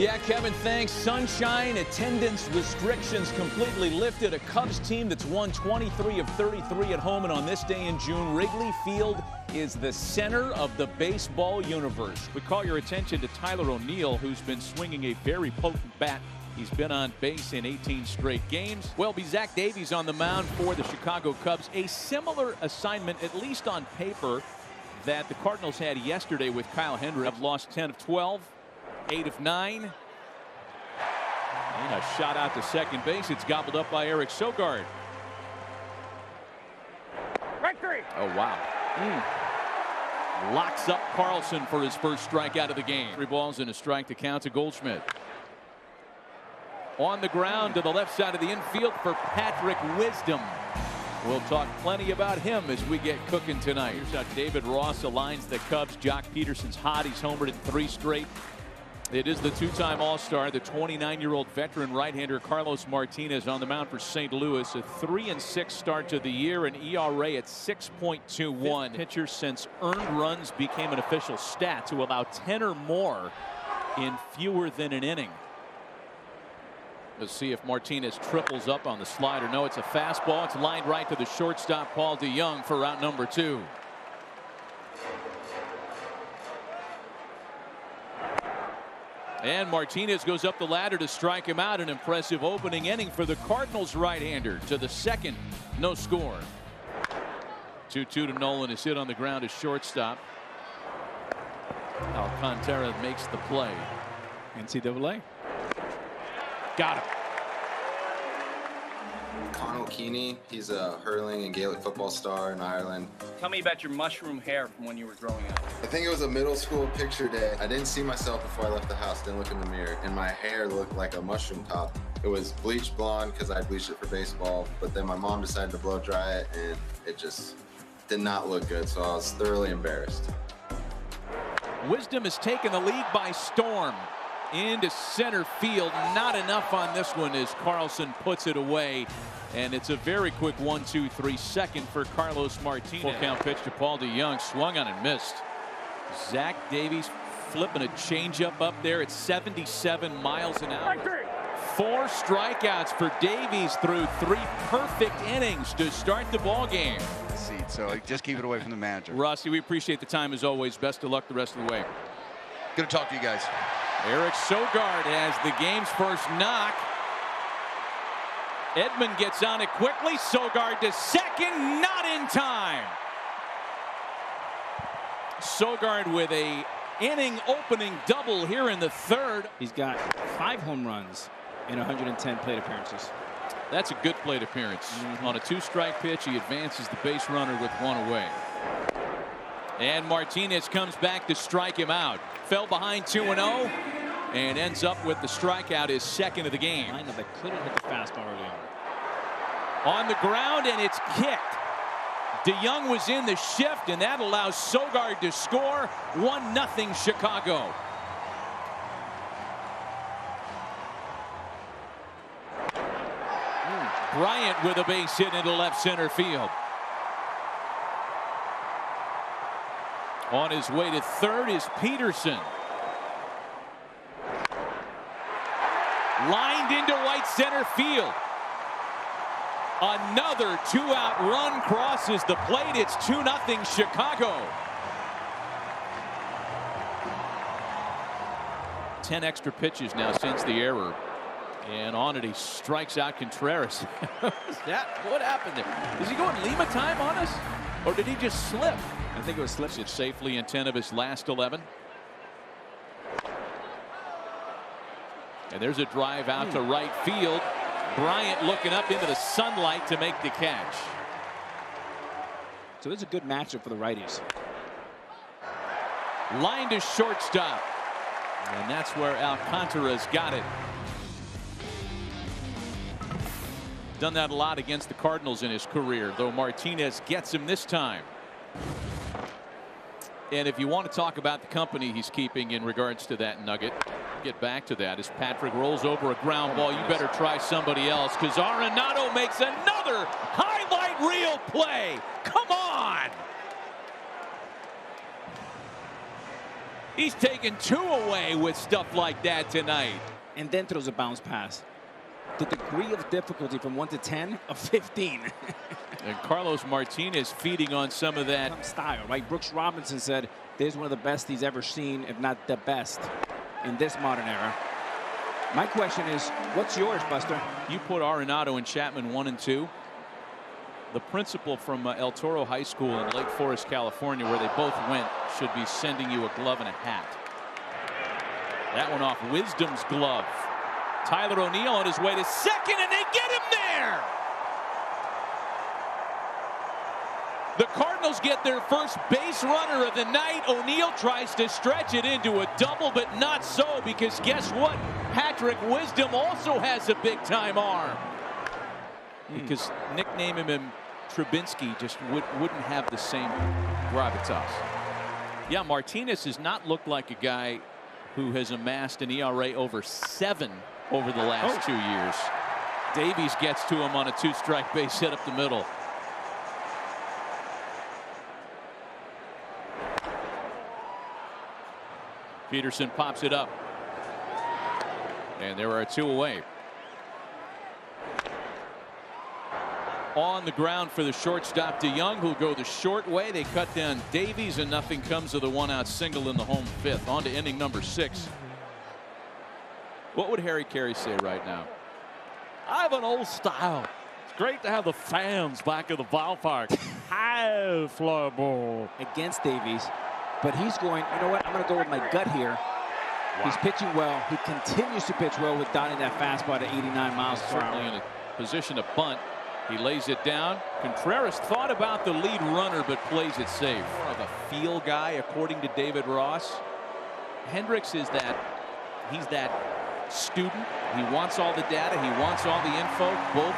Yeah, Kevin, thanks. Sunshine, attendance restrictions completely lifted. A Cubs team that's won 23 of 33 at home, and on this day in June, Wrigley Field is the center of the baseball universe. We call your attention to Tyler O'Neill, who's been swinging a very potent bat. He's been on base in 18 straight games. Well, be Zach Davies on the mound for the Chicago Cubs. A similar assignment, at least on paper, that the Cardinals had yesterday with Kyle Hendricks. Have lost 10 of 12. 8 of 9. And a shot out to second base. It's gobbled up by Eric Sogard. Oh, wow. Locks up Carlson for his first strikeout of the game. 3 balls and a strike to count to Goldschmidt. On the ground to the left side of the infield for Patrick Wisdom. We'll talk plenty about him as we get cooking tonight. Here's how David Ross aligns the Cubs. Jock Peterson's hot. He's homered in 3 straight. It is the 2-time All-Star, the 29-year-old veteran right-hander Carlos Martinez on the mound for St. Louis. A 3-6 start to the year, an ERA at 6.21. Pitcher since earned runs became an official stat to allow 10 or more in fewer than an inning. Let's see if Martinez triples up on the slider. No, it's a fastball. It's lined right to the shortstop, Paul DeJong, for out number 2. And Martinez goes up the ladder to strike him out. An impressive opening inning for the Cardinals right-hander. To the second, no score. 2-2 to Nolan. Is hit on the ground as shortstop. Alcantara makes the play. NCAA. Got him. Conall Keaney, he's a hurling and Gaelic football star in Ireland. Tell me about your mushroom hair from when you were growing up. I think it was a middle school picture day. I didn't see myself before I left the house, didn't look in the mirror, and my hair looked like a mushroom top. It was bleached blonde because I bleached it for baseball, but then my mom decided to blow dry it, and it just did not look good, so I was thoroughly embarrassed. Wisdom has taken the lead by storm. Into center field. Not enough on this one as Carlson puts it away. And it's a very quick 1-2-3 second for Carlos Martinez. Full count pitch to Paul DeJong. Swung on and missed. Zach Davies flipping a changeup up there at 77 miles an hour. 4 strikeouts for Davies through 3 perfect innings to start the ball game. So just keep it away from the manager. Rossi, we appreciate the time as always. Best of luck the rest of the way. Good to talk to you guys. Eric Sogard has the game's first knock. Edman gets on it quickly. Sogard to second, not in time. Sogard with a inning opening double here in the 3rd. He's got 5 home runs in 110 plate appearances. That's a good plate appearance. On a 2-strike pitch, he advances the base runner with 1 away. And Martinez comes back to strike him out. Fell behind 2-0 and ends up with the strikeout, his 2nd of the game. I know they couldn't hit the fastball early on the ground, and it's kicked. DeJong was in the shift, and that allows Sogard to score. 1-0 Chicago. Bryant with a base hit into left center field. On his way to 3rd is Peterson. Lined into right center field. Another 2-out run crosses the plate. It's 2-0 Chicago. 10 extra pitches now since the error. And on it, he strikes out Contreras. What happened there? Is he going Lima time on us? Or did he just slip? I think it was slips. It's safely in 10 of his last 11. And there's a drive out to right field. Bryant looking up into the sunlight to make the catch. So this is a good matchup for the righties. Line to shortstop. And that's where Alcantara's got it. Done that a lot against the Cardinals in his career, though Martinez gets him this time. And if you want to talk about the company he's keeping in regards to that nugget, get back to that. As Patrick rolls over a ground ball, you better try somebody else, because Arenado makes another highlight reel play. Come on! He's taken 2 away with stuff like that tonight. And then throws a bounce pass. The degree of difficulty from 1 to 10 of 15. And Carlos Martinez feeding on some of that. Some style, right? Brooks Robinson said this is one of the best he's ever seen, if not the best, in this modern era. My question is, what's yours, Buster? You put Arenado and Chapman 1 and 2. The principal from El Toro High School in Lake Forest, California, where they both went, should be sending you a glove and a hat. That one off Wisdom's glove. Tyler O'Neill on his way to second, and they get him there. The Cardinals get their first base runner of the night. O'Neill tries to stretch it into a double, but not so, because guess what? Patrick Wisdom also has a big-time arm. Because nicknaming him Trubinsky just wouldn't have the same gravitas. Yeah, Martinez has not looked like a guy who has amassed an ERA over 7 over the last 2 years. Davies gets to him on a 2-strike base hit up the middle. Peterson pops it up. And there are 2 away. On the ground for the shortstop DeYoung, who'll go the short way. They cut down Davies, and nothing comes of the 1-out single in the home 5th. On to inning number 6. What would Harry Carey say right now? I have an old style. It's great to have the fans back at the ballpark. High fly ball. Against Davies, but he's going, you know what, I'm going to go with my gut here. Wow. He's pitching well. He continues to pitch well with dotting that fastball to 89 miles per hour. Certainly in a position to bunt. He lays it down. Contreras thought about the lead runner, but plays it safe. More of a feel guy, according to David Ross. Hendricks is that, he's that student. He wants all the data. He wants all the info. Both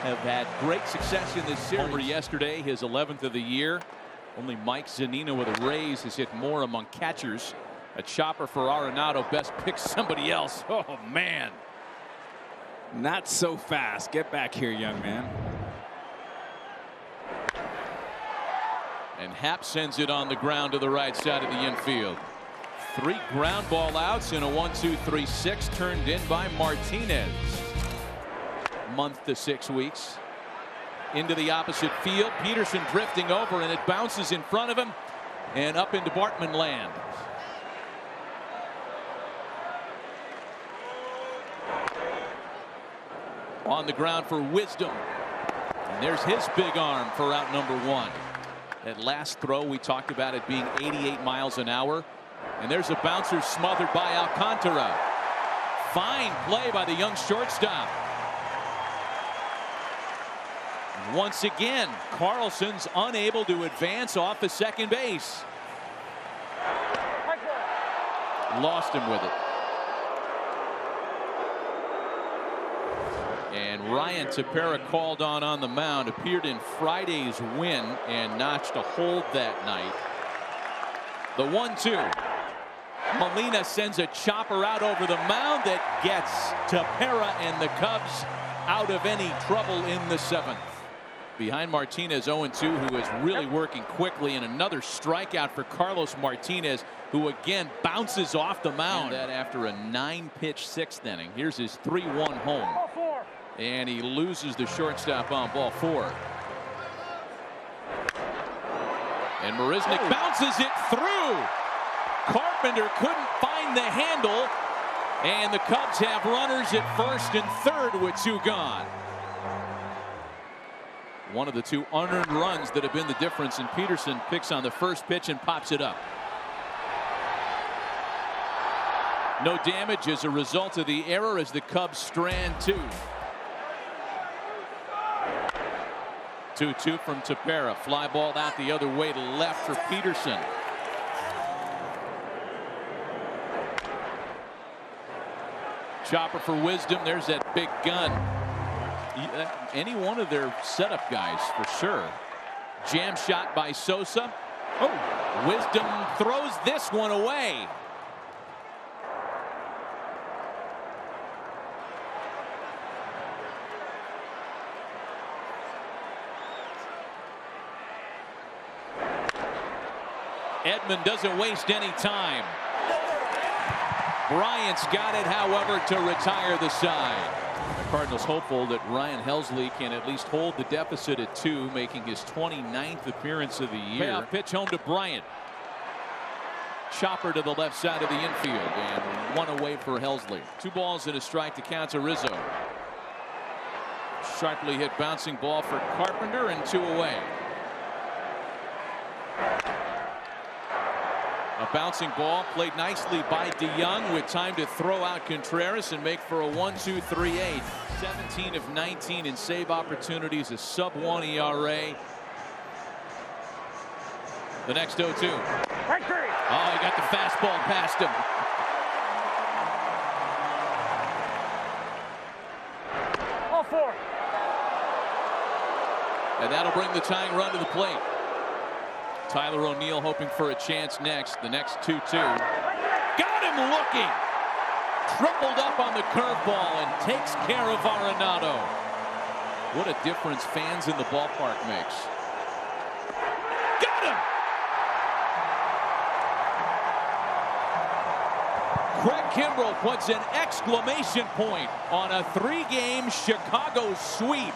have had great success in this series. Homer yesterday, his 11th of the year. Only Mike Zunino with a raise has hit more among catchers. A chopper for Arenado. Best pick somebody else. Oh, man. Not so fast. Get back here, young man. And Happ sends it on the ground to the right side of the infield. 3 ground ball outs in a 1-2-3-6 turned in by Martinez. Month to 6 weeks. Into the opposite field. Peterson drifting over, and it bounces in front of him and up into Bartman land. On the ground for Wisdom. And there's his big arm for out number 1. That last throw, we talked about it being 88 miles an hour. And there's a bouncer smothered by Alcantara. Fine play by the young shortstop. And once again, Carlson's unable to advance off the second base. Lost him with it. And Ryan TEPERA called on the mound, appeared in Friday's win and notched a hold that night. The 1-2. Molina sends a chopper out over the mound that gets TEPERA and the Cubs out of any trouble in the 7th. Behind Martinez, 0-2, who is really working quickly, and another strikeout for Carlos Martinez, who again bounces off the mound. And that after a 9-pitch 6th inning. Here's his 3-1 home. And he loses the shortstop on ball 4. And Marisnik bounces it through. Carpenter couldn't find the handle. And the Cubs have runners at first and third with 2 gone. One of the 2 unearned runs that have been the difference. And Peterson picks on the first pitch and pops it up. No damage as a result of the error as the Cubs strand 2. 2-2 from TEPERA. Fly ball out the other way to left for Peterson. Chopper for Wisdom. There's that big gun. Any one of their setup guys for sure. Jam shot by Sosa. Oh, Wisdom throws this one away. Edman doesn't waste any time. Bryant's got it, however, to retire the side. The Cardinals hopeful that Ryan Helsley can at least hold the deficit at 2, making his 29th appearance of the year. Payoff pitch home to Bryant. Chopper to the left side of the infield, and 1 away for Helsley. 2 balls and a strike to count to Rizzo. Sharply hit bouncing ball for Carpenter, and 2 away. A bouncing ball played nicely by DeYoung with time to throw out Contreras and make for a 1-2-3-8. 17 of 19 in save opportunities, a sub-1 ERA. The next 0-2. Oh, he got the fastball past him. All 4. And that'll bring the tying run to the plate. Tyler O'Neill hoping for a chance next. The next 2-2. Got him looking. Tripled up on the curveball and takes care of Arenado. What a difference fans in the ballpark makes. Got him. Craig Kimbrell puts an exclamation point on a 3-game Chicago sweep.